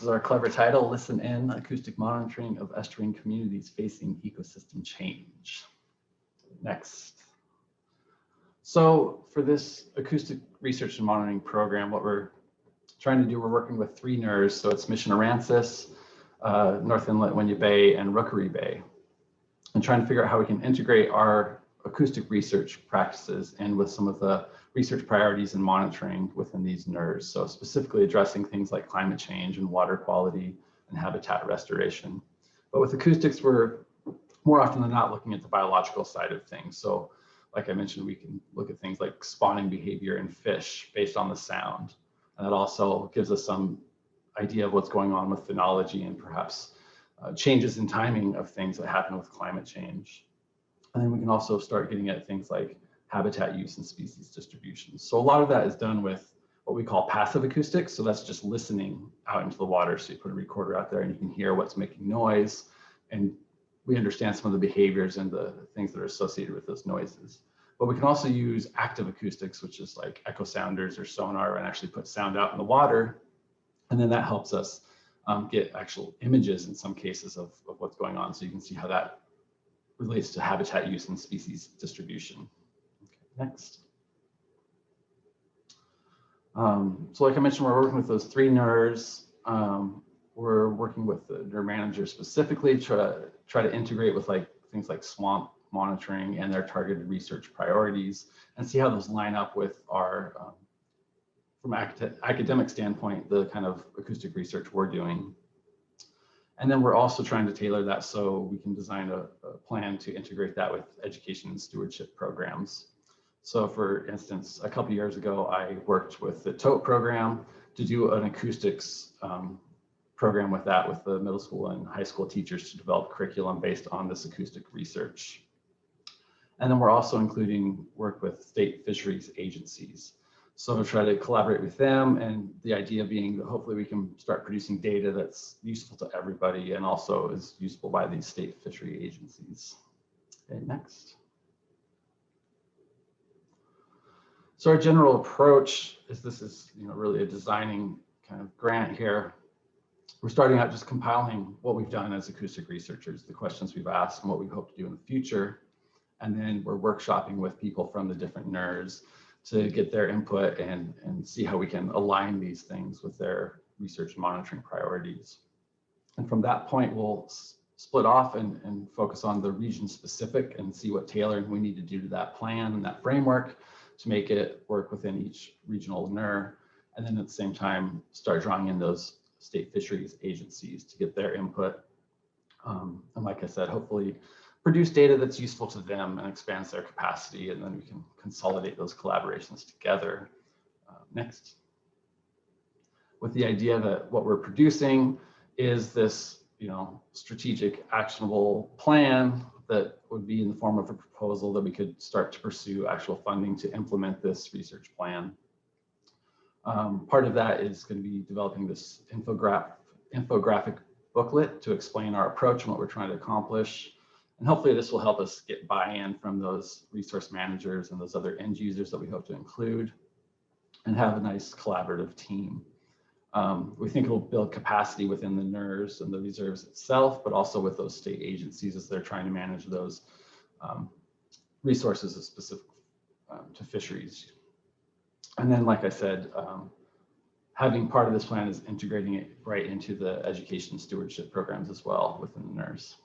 is our clever title, Listen In, Acoustic Monitoring of Estuarine Communities Facing Ecosystem Change. Next. So for this acoustic research and monitoring program, what we're trying to do, we're working with 3 NERRS. So it's Mission Aransas, North Inlet Winyah Bay, and Rookery Bay, and trying to figure out how we can integrate our acoustic research practices and with some of the research priorities and monitoring within these NERRS. So specifically addressing things like climate change and water quality and habitat restoration. But with acoustics, we're more often than not looking at the biological side of things. So like I mentioned, we can look at things like spawning behavior in fish based on the sound. And that also gives us some idea of what's going on with phenology and perhaps changes in timing of things that happen with climate change. And then we can also start getting at things like habitat use and species distribution. So a lot of that is done with what we call passive acoustics. So that's just listening out into the water. So you put a recorder out there and you can hear what's making noise. And we understand some of the behaviors and the things that are associated with those noises. But we can also use active acoustics, which is like echo sounders or sonar, and actually put sound out in the water. And then that helps us get actual images in some cases of what's going on. So you can see how that relates to habitat use and species distribution. Okay, next. So like I mentioned, we're working with those 3 NERRS. We're working with the NERRS manager specifically to try to integrate with like things like swamp monitoring and their targeted research priorities and see how those line up with our, from academic standpoint, the kind of acoustic research we're doing. And then we're also trying to tailor that so we can design a plan to integrate that with education and stewardship programs. So for instance, a couple years ago, I worked with the TOTE program to do an acoustics program with that, with the middle school and high school teachers to develop curriculum based on this acoustic research. And then we're also including work with state fisheries agencies. So we'll try to collaborate with them, and the idea being that hopefully we can start producing data that's useful to everybody and also is useful by these state fishery agencies. Okay, next. So our general approach is this is really a designing kind of grant here. We're starting out just compiling what we've done as acoustic researchers, the questions we've asked and what we hope to do in the future. And then we're workshopping with people from the different NERRS to get their input and see how we can align these things with their research and monitoring priorities. And from that point, we'll split off and focus on the region specific and see what tailoring we need to do to that plan and that framework to make it work within each regional NERR. And then at the same time, start drawing in those state fisheries agencies to get their input. And like I said, hopefully produce data that's useful to them and expands their capacity, and then we can consolidate those collaborations together. Next. With the idea that what we're producing is this strategic actionable plan that would be in the form of a proposal that we could start to pursue actual funding to implement this research plan. Part of that is going to be developing this infographic booklet to explain our approach and what we're trying to accomplish. And hopefully this will help us get buy-in from those resource managers and those other end users that we hope to include and have a nice collaborative team. We think it will build capacity within the NERRS and the reserves itself, but also with those state agencies as they're trying to manage those resources specific to fisheries. And then, like I said, having part of this plan is integrating it right into the education stewardship programs as well within the NERRS.